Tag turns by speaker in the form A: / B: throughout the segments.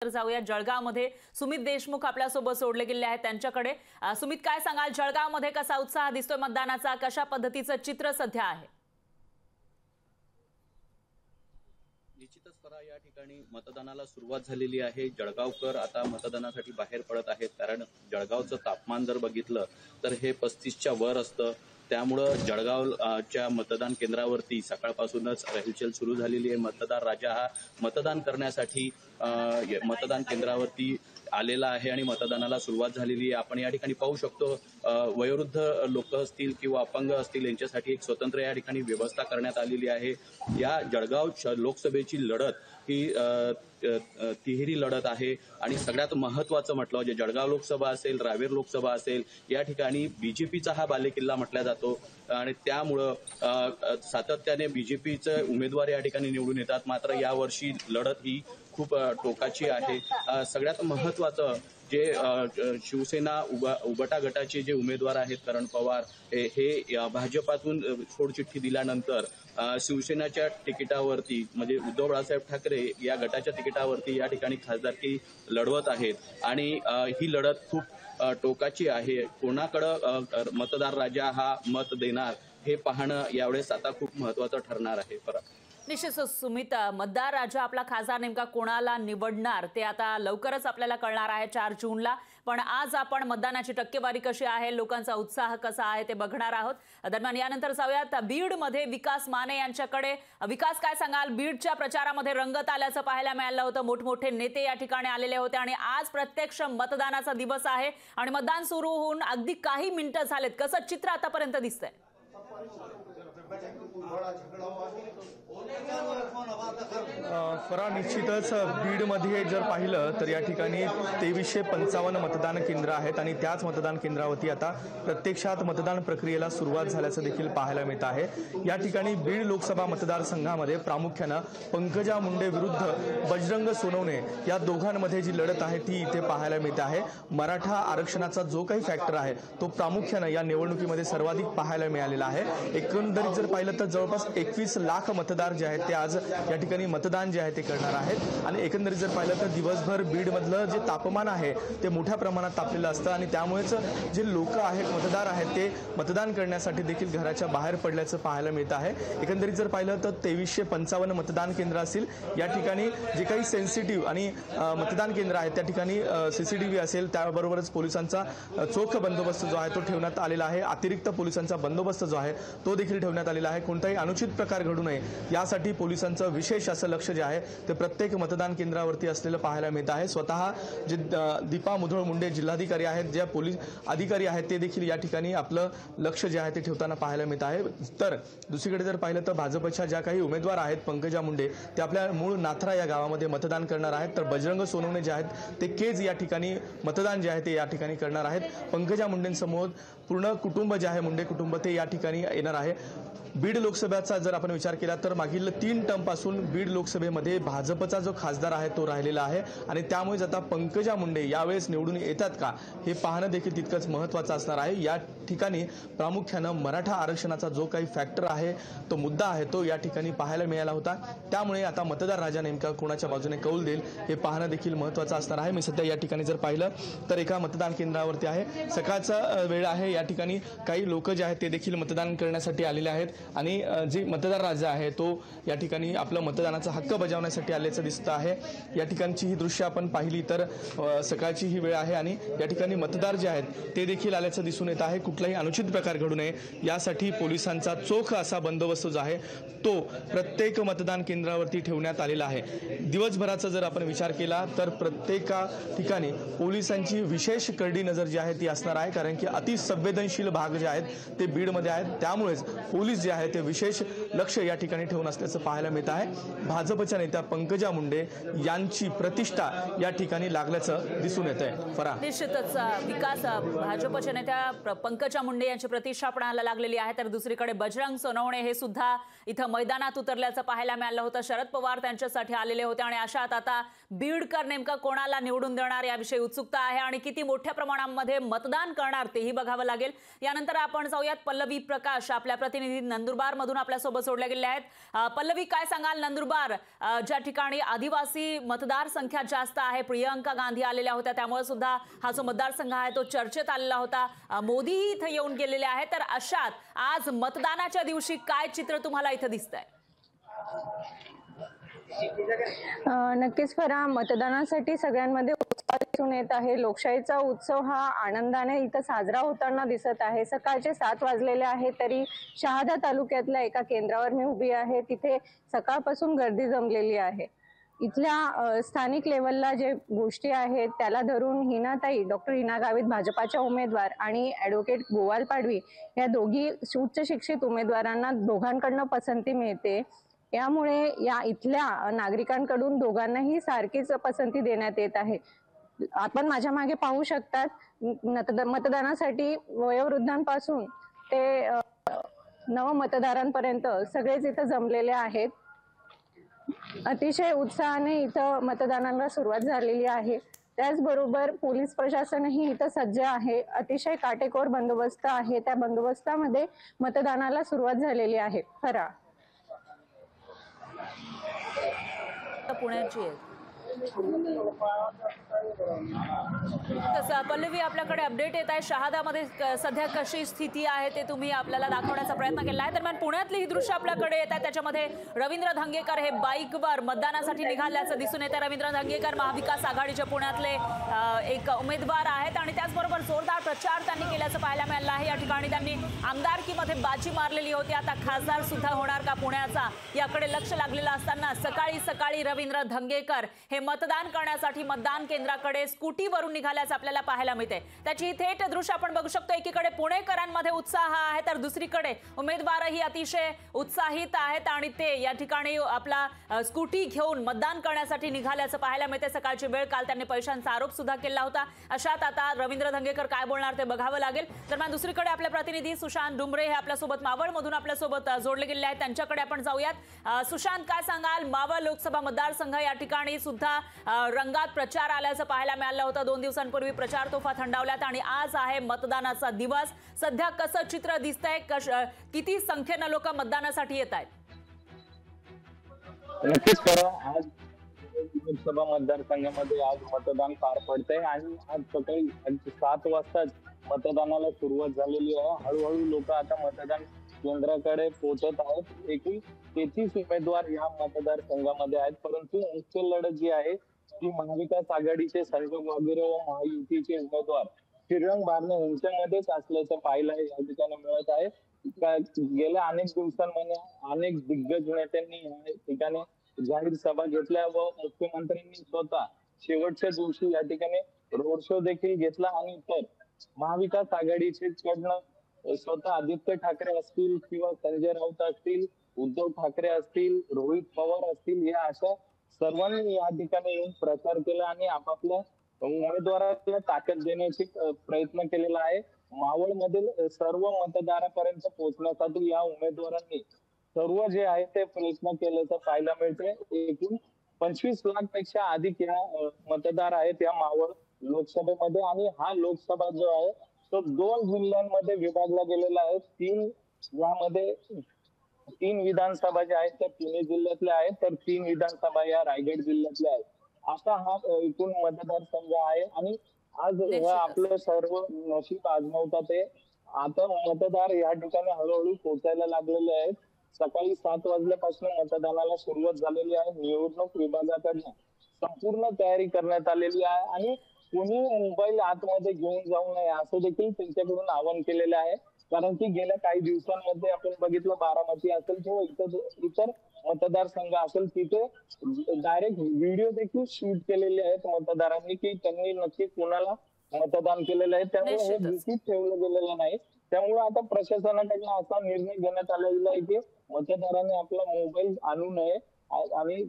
A: यानंतर जाऊया जळगावमध्ये सुमित देशमुख आपल्यासोबत जोडले गेले आहेत त्यांच्याकडे। सुमित, काय सांगाल, जळगावमध्ये कसा उत्साह दिसतोय मतदानाचा, कशा पद्धतीचं चित्र सध्या आहे?
B: निश्चितच परा या ठिकाणी मतदानाला सुरुवात झालेली आहे। जळगावकर आता मतदानासाठी बाहेर पडत आहेत, कारण जळगावचं तापमान जर बघितलं तर हे 35च्या वर असतं। त्यामुळं जळगावच्या मतदान केंद्रावरती सकाळपासूनच रेलचेल सुरू झालेली आहे। मतदार राजा हा मतदान करण्यासाठी मतदान केंद्रावरती आलेला आहे आणि मतदानाला सुरुवात झालेली आहे। आपण या ठिकाणी पाहू शकतो वयोवृद्ध लोक असतील किंवा अपंग असतील यांच्यासाठी एक स्वतंत्र या ठिकाणी व्यवस्था करण्यात आलेली आहे। या जळगाव लोकसभेची लढत ही तिहेरी लढत आहे आणि सगळ्यात महत्त्वाचं म्हटलं म्हणजे जळगाव लोकसभा असेल, रावेर लोकसभा असेल, या ठिकाणी बीजेपीचा हा बालेकिल्ला म्हटला जातो आणि त्यामुळं सातत्याने बीजेपीचे उमेदवार या ठिकाणी निवडून येतात। मात्र यावर्षी लढत ही खूप टोकाची आहे। सगळ्यात महत्त्वाचं जे शिवसेना उबटा गटाचे जे उमेदवार आहेत करण पवार हे भाजपातून सोडचिठ्ठी दिल्यानंतर शिवसेनेच्या तिकिटावरती म्हणजे उद्धव बाळासाहेब ठाकरे या गटाच्या तिकिटावरती या ठिकाणी खासदारकी लढवत आहेत आणि ही लढत खूप टोकाची आहे। कोणाकडं मतदार राजा हा मत देणार हे पाहणं यावेळेस आता खूप महत्त्वाचं ठरणार आहे। परत
A: निश्चितच सुमित, मतदार राजा आपला खासदार नेमका कोणाला निवडणार ते आता लवकरच आपल्याला कळणार आहे 4 जूनला। पण आज आपण मतदानाची टक्केवारी कशी आहे, लोकांचा उत्साह कसा आहे ते बघणार आहोत। दरम्यान यानंतर जाऊयात बीडमध्ये विकास माने यांच्याकडे। विकास, काय सांगाल, बीडच्या प्रचारामध्ये रंगत आल्याचं पाहायला मिळालं होतं, मोठमोठे नेते या ठिकाणी आलेले होते आणि आज प्रत्यक्ष मतदानाचा दिवस आहे आणि मतदान सुरू होऊन अगदी काही मिनिटं झालेत, कसं चित्र आतापर्यंत दिसतंय?
C: फरा, निश्चितच बीडमध्ये जर पाहिलं तर या ठिकाणी 2355 मतदान केंद्र आहेत आणि त्याच मतदान केंद्रावरती आता प्रत्यक्षात मतदान प्रक्रियेला सुरुवात झाल्याचं देखील पाहायला मिळत आहे। या ठिकाणी बीड लोकसभा मतदारसंघामध्ये प्रामुख्यानं पंकजा मुंडे विरुद्ध बजरंग सोनवणे या दोघांमध्ये जी लढत आहे ती इथे पाहायला मिळते आहे। मराठा आरक्षणाचा जो काही फॅक्टर आहे तो प्रामुख्यानं या निवडणुकीमध्ये सर्वाधिक पाहायला मिळालेला आहे। एकंदरीत जर पाहिलं तर जवळपास 21 लाख मतदार जे आहेत ते आज या ठिकाणी मतदान जे आहे ते करणार आहेत आणि एकंदरीत जर पाहिलं तर दिवसभर बीडमधलं जे तापमान आहे ते मोठ्या प्रमाणात तापलेलं असतं आणि त्यामुळेच जे लोक आहेत, मतदार आहेत, ते मतदान करण्यासाठी देखील घराच्या बाहेर पडल्याचं पाहायला मिळत आहे। एकंदरीत जर पाहिलं तर 2355 मतदान केंद्र असतील, या ठिकाणी जे काही सेन्सिटिव्ह आणि मतदान केंद्र आहेत त्या ठिकाणी CCTV असेल, त्याबरोबरच पोलिसांचा चोख बंदोबस्त जो आहे तो ठेवण्यात आलेला आहे। अतिरिक्त पोलिसांचा बंदोबस्त जो आहे तो देखील ठेवण्यात आलेला आहे। कोणताही अनुचित प्रकार घडू नये यासाठी पोलिसांचं विशेष असं लक्ष जे आहे ते प्रत्येक मतदान केंद्रावरती असलेलं पाहायला मिळत आहे। स्वतः जे दीपा मुधोळ मुंडे जिल्हाधिकारी आहेत, ज्या पोलीस अधिकारी आहेत, ते देखील या ठिकाणी आपलं लक्ष जे आहे ते ठेवताना पाहायला मिळत आहे। तर दुसरीकडे जर पाहिलं तर भाजपच्या ज्या काही उमेदवार आहेत पंकजा मुंडे, ते आपल्या मूळ नाथरा या गावामध्ये मतदान करणार आहेत, तर बजरंग सोनवणे जे आहेत ते केज या ठिकाणी मतदान जे आहे ते या ठिकाणी करणार आहेत। पंकजा मुंडेंसमोर पूर्ण कुटुंब जे आहे, मुंडे कुटुंब, ते या ठिकाणी येणार आहे। बीड लोकसभेचा जर आपण विचार केला तर मागील 3 टर्मपासून बीड लोकसभेमध्ये भाजपचा जो खासदार आहे तो राहिलेला आहे आणि त्यामुळे आता पंकजा मुंडे यावेळेस निवडून येतात का हे पाहणं देखील तितकंच महत्त्वाचं असणार आहे। या ठिकाणी प्रामुख्यानं मराठा आरक्षणाचा जो काही फॅक्टर आहे, तो मुद्दा आहे, तो या ठिकाणी पाहायला मिळाला होता। त्यामुळे आता मतदार राजा नेमका कोणाच्या बाजूने कौल देईल हे पाहणं देखील महत्त्वाचं असणार आहे। मी सध्या या ठिकाणी जर पाहिलं तर एका मतदान केंद्रावरती आहे, सकाळचा वेळ आहे, या ठिकाणी काही लोक जे आहेत ते देखील मतदान करण्यासाठी आलेले आहेत आणि जे मतदार राजा आहे तो या ठिकाणी आपला मतदानाचा हक्क बजावण्यासाठी आल्याचं दिसतं आहे। या ठिकाणची ही दृश्य आपण पाहिली तर सकाळची ही वेळ आहे आणि या ठिकाणी मतदार जे आहेत ते देखील आल्याचं दिसून येत आहे। कुठलाही अनुचित प्रकार घडू नये यासाठी पोलिसांचा चोख असा बंदोबस्त जो आहे तो प्रत्येक मतदान केंद्रावरती ठेवण्यात आलेला आहे। दिवसभराचा जर आपण विचार केला तर प्रत्येक ठिकाणी पोलिसांची विशेष करडी नजर जी आहे ती असणार आहे, कारण की अतिसंवेदनशील भाग जे आहेत ते बीडमध्ये आहेत, त्यामुळेच पोलीस जे आहे ते विशेष लक्ष या ठिकाणी ठेवून असल्याचं पाहायला मिळत आहे। भाजपच्या नेत्या पंकजा मुंडे यांची प्रतिष्ठा या ठिकाणी लागल्याचं दिसून येत आहे। फरा,
A: निश्चितच विकास, भाजपच्या नेत्या पंकजा मुंडे यांची प्रतिष्ठा पणाला लागलेली आहे, तर दुसरीकडे बजरंग सोनवणे हे सुद्धा इथं मैदानात उतरल्याचं पाहायला मिळालं होतं। शरद पवार त्यांच्यासाठी आलेले होते आणि अशात आता बीडकर नेमका कोणाला निवडून देणार याविषयी उत्सुकता आहे आणि किती मोठ्या प्रमाणामध्ये मतदान करणार तेही बघावं लागेल। यानंतर आपण जाऊयात पल्लवी प्रकाश, आपल्या प्रतिनिधी नंदुरबार मधून आपल्यासोबत जोडल्या गेल्या आहेत। पल्लवी, काय सांगाल नंदुरबार ज्या ठिकाणी आदिवासी मतदारसंख्या जास्त आहे, प्रियंका गांधी आलेल्या होत्या, त्यामुळे सुद्धा हा जो मतदारसंघ आहे तो चर्चेत आलेला होता. मोदीही इथं येऊन गेलेले आहेत. तर अशात आज मतदानाच्या दिवशी काय चित्र तुम्हाला इथं दिसतंय?
D: नक्कीच फरा, मतदानासाठी सगळ्यांमध्ये उत्साह दिसून येत आहे. लोकशाहीचा उत्सव हा आनंदाने इथं साजरा होताना दिसत आहे. सकाळचे 7 वाजलेले आहे तरी शहादा तालुक्यातल्या एका केंद्रावर मी उभी आहे. तिथे सकाळपासून गर्दी जमलेली आहे. इथल्या स्थानिक लेवलला जे गोष्टी आहेत त्याला धरून हिनाताई, डॉक्टर हिना गावित भाजपाच्या उमेदवार आणि ॲडव्होकेट गोवाल पाडवी या दोघी उच्च शिक्षित उमेदवारांना दोघांकडनं पसंती मिळते. यामुळे या इथल्या नागरिकांकडून दोघांनाही सारखीच पसंती देण्यात येत आहे. आपण माझ्या मागे पाहू शकतात, मतदानासाठी वयोवृद्धांपासून ते नवमतदारांपर्यंत सगळेच इथं जमलेले आहेत. अतिशय उत्साहाने इथं मतदानाला सुरुवात झालेली आहे. त्याचबरोबर पोलीस प्रशासनही इथं सज्ज आहे. अतिशय काटेकोर बंदोबस्त आहे. त्या बंदोबस्तामध्ये मतदानाला सुरुवात झालेली आहे. खरा
A: पुण्याची आहे. तसं पल्लवी, आपल्याकडे अपडेट येत आहे शहादामध्ये सध्या कशी स्थिती आहे ते तुम्ही आपल्याला दाखवण्याचा प्रयत्न केला आहे. दरम्यान पुण्यातली ही दृश्य आपल्याकडे येत आहे. त्याच्यामध्ये रवींद्र धंगेकर हे बाईकवर मतदानासाठी निघाल्याचं दिसून येतं. रवींद्र धंगेकर महाविकास आघाडीचे पुण्यातले एक उमेदवार आहेत आणि त्याचबरोबर जोरदार प्रचार त्यांनी केल्याचं पाहायला मिळालं आहे. या ठिकाणी त्यांनी आमदारकीमध्ये बाजी मारलेली होती. आता खासदार सुद्धा होणार का पुण्याचा, याकडे लक्ष लागलेलं असताना सकाळी सकाळी रवींद्र धंगेकर हे मतदान करण्यासाठी मतदान केंद्राकडे स्कूटीवरून निघाल्याचं आपल्याला पाहायला मिळते. त्याची थेट दृश्य आपण बघू शकतो. एकीकडे पुणेकरांमध्ये उत्साह आहे तर दुसरीकडे उमेदवारही अतिशय उत्साहित आहेत आणि ते या ठिकाणी आपला स्कूटी घेऊन मतदान करण्यासाठी निघाल्याचं पाहायला मिळते. सकाळची वेळ, काल त्यांनी पैशांचा आरोप सुद्धा केला होता. अशात आता रवींद्र धंगेकर काय बोलणार ते बघावं लागेल. दरम्यान दुसरीकडे आपले प्रतिनिधी सुशांत डुमरे हे आपल्यासोबत मावळमधून आपल्यासोबत जोडले गेले आहेत. त्यांच्याकडे आपण जाऊयात. सुशांत, काय सांगाल? मावळ लोकसभा मतदारसंघ या ठिकाणी सुद्धा रंगात प्रचार आल्याचं पाहायला मिळालं होतं. 2 दिवसांपूर्वी प्रचार तोफा थंडावल्यात आणि आज आहे मतदानाचा दिवस. सध्या कसं चित्र दिसतंय? किती संख्येनं लोक मतदानासाठी येत आहेत?
E: नक्कीच खरं, आज लोकसभा मतदारसंघामध्ये आज मतदान पार पडतंय आणि आज सकाळी 7 वाजताच मतदानाला सुरुवात झालेली आहे. हळूहळू लोक आता मतदान केंद्राकडे पोहोचत आहेत. एकूण 33 उमेदवार या मतदारसंघामध्ये आहेत, परंतु मुख्य लढत जी आहे ती महाविकास आघाडीचे संजोग वगैरे व महायुतीचे उमेदवार श्रीरंग बारणे यांच्यामध्येच असल्याचं पाहायला या ठिकाणी मिळत आहे. गेल्या अनेक दिवसांमध्ये अनेक दिग्गज नेत्यांनी या ठिकाणी जाहीर सभा घेतल्या व मुख्यमंत्र्यांनी स्वतः शेवटच्या दिवशी या ठिकाणी रोड शो देखील घेतला आणि तर महाविकास आघाडीचे कडनं स्वतः आदित्य ठाकरे असतील किंवा संजय राऊत असतील, उद्धव ठाकरे असतील, रोहित पवार असतील, या अशा सर्वांनी या ठिकाणी येऊन प्रचार केला आणि आपापल्या उमेदवाराला ताकद देण्याची प्रयत्न केलेला आहे. मावळमधील सर्व मतदारापर्यंत पोहोचण्यासाठी या उमेदवारांनी सर्व जे आहे ते प्रयत्न केल्याचं पाहायला मिळते. एकूण 25 लाख पेक्षा अधिक या मतदार आहेत या मावळ लोकसभेमध्ये आणि हा लोकसभा जो आहे तो 2 जिल्ह्यांमध्ये विभागला गेलेला आहे. 3 विधानसभा ज्या आहेत त्या पुणे जिल्ह्यातल्या आहेत तर 3 विधानसभा या रायगड जिल्ह्यातल्या आहेत. असा हा एकूण मतदारसंघ आहे आणि आज आपलं सर्व नशीब आजमावतात ते आता मतदार या ठिकाणी हळूहळू पोहोचायला लागलेले आहेत. सकाळी 7 वाजल्यापासून मतदानाला सुरुवात झालेली आहे. निवडणूक विभागाकडनं संपूर्ण तयारी करण्यात आलेली आहे आणि कोणी मोबाईल आतमध्ये घेऊन जाऊ नये असं देखील त्यांच्याकडून आवाहन केलेलं आहे. कारण की गेल्या काही दिवसांमध्ये आपण बघितलं, बारामती असेल किंवा इतर मतदारसंघ असेल, तिथे डायरेक्ट व्हिडिओ देखील शूट केलेले आहेत मतदारांनी की त्यांनी नक्की कोणाला मतदान केलेलं आहे. त्यामुळे हे भीतीत ठेवलं गेलेलं नाही. त्यामुळे आता प्रशासनाकडनं असा निर्णय घेण्यात आलेला आहे की मतदारांनी आपला मोबाईल आणू नये आणि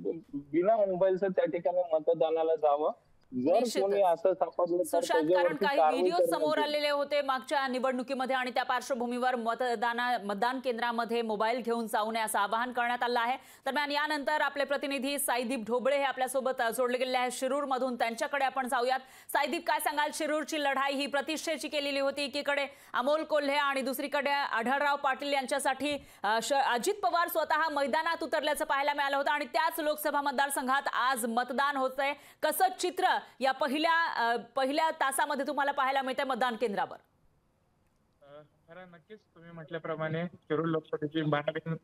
E: बिना मोबाईलचं त्या ठिकाणी मतदानाला जावं. जर
A: निश्चितच.
E: कोणी असं सापडलं तर
A: सुशांत, कारण
E: त्याच्यावरती
A: काही
E: कारवाई
A: व्हिडिओ
E: करण्यात
A: समोर
E: येईल.
A: आलेले होते मागच्या निवडणुकीमध्ये आणि त्या पार्श्वभूमीवर मतदान केंद्रामध्ये मोबाईल घेऊन जाऊ नये असं आवाहन करण्यात आलं आहे. दरम्यान यानंतर आपले प्रतिनिधी साईदीप ढोबळे हे आपल्यासोबत जोडले गेले आहेत शिरूरमधून. त्यांच्याकडे आपण जाऊयात. साईदीप, काय सांगाल? शिरूरची लढाई ही प्रतिष्ठेची केलेली होती. एकीकडे अमोल कोल्हे आणि दुसरीकडे आढळराव पाटील यांच्यासाठी अजित पवार स्वतः मैदानात उतरल्याचं पाहायला मिळालं होतं आणि त्याच लोकसभा मतदारसंघात आज मतदान होतंय. कसं चित्र या पहिल्या तासामध्ये तुम्हाला पाहायला मिळतंय मतदान केंद्रावर?
F: नक्कीच तुम्ही म्हटल्याप्रमाणे शिरूर लोकसभेची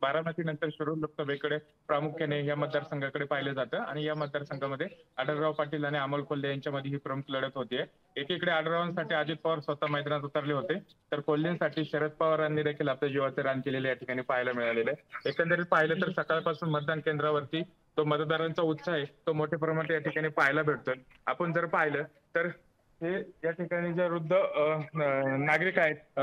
F: बारामती नंतर शिरूर लोकसभेकडे प्रामुख्याने या मतदारसंघाकडे पाहिलं जातं आणि या मतदारसंघामध्ये आढळराव पाटील आणि अमोल कोल्हे यांच्यामध्ये ही प्रमुख लढत होतीये. एकीकडे आढळरावांसाठी अजित पवार स्वतः मैदानात उतरले होते, तर कोल्हेंसाठी शरद पवारांनी देखील आपल्या जीवाचे रान केलेले या ठिकाणी पाहायला मिळालेले. एकंदरीत पाहिलं तर सकाळपासून मतदान केंद्रावरती तो मतदारांचा उत्साह आहे तो मोठ्या प्रमाणात या ठिकाणी पाहायला भेटतोय. आपण जर पाहिलं तर हे या ठिकाणी जे वृद्ध नागरिक आहेत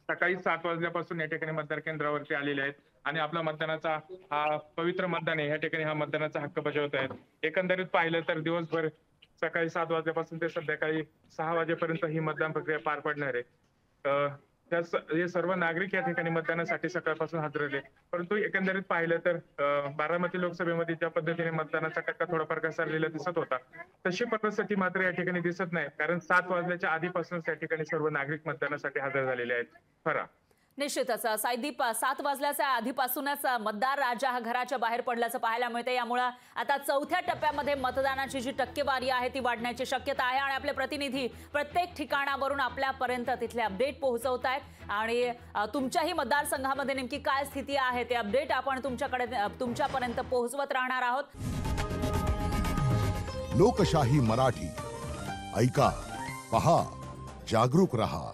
F: सकाळी 7 वाजल्यापासून या ठिकाणी मतदार केंद्रावरती आलेले आहेत आणि आपला मतदानाचा हा पवित्र मतदान आहे या ठिकाणी हा मतदानाचा हक्क बजावत आहेत. एकंदरीत पाहिलं तर दिवसभर सकाळी 7 वाजल्यापासून ते संध्याकाळी 6 वाजेपर्यंत ही मतदान प्रक्रिया पार पडणार आहे. हे सर्व नागरिक या ठिकाणी मतदानासाठी सकाळपासून हजरले. परंतु एकंदरीत पाहिलं तर बारामती लोकसभेमध्ये ज्या पद्धतीने मतदानाचा टक्का थोडाफार घसरलेला दिसत होता तशी परिस्थिती मात्र या ठिकाणी दिसत नाही, कारण 7 वाजल्याच्या आधीपासूनच या ठिकाणी सर्व नागरिक मतदानासाठी हजर झालेले आहेत. खरा
A: निश्चितच साईदीप, 7 वाजल्याच्या आधीपासूनच मतदार राजा हा घराच्या बाहेर पडल्याचं पाहायला मिळते. यामुळे आता चौथ्या टप्प्यामध्ये मतदानाची जी टक्केवारी आहे ती वाढण्याची शक्यता आहे आणि आपले प्रतिनिधी प्रत्येक ठिकाणावरून आपल्यापर्यंत तिथले अपडेट पोहोचवत आहेत आणि तुमच्याही मतदारसंघामध्ये नेमकी काय स्थिती आहे ते अपडेट आपण तुमच्यापर्यंत पोहोचवत राहणार आहोत.
G: लोकशाही मराठी ऐका, पहा, जागरूक रहा.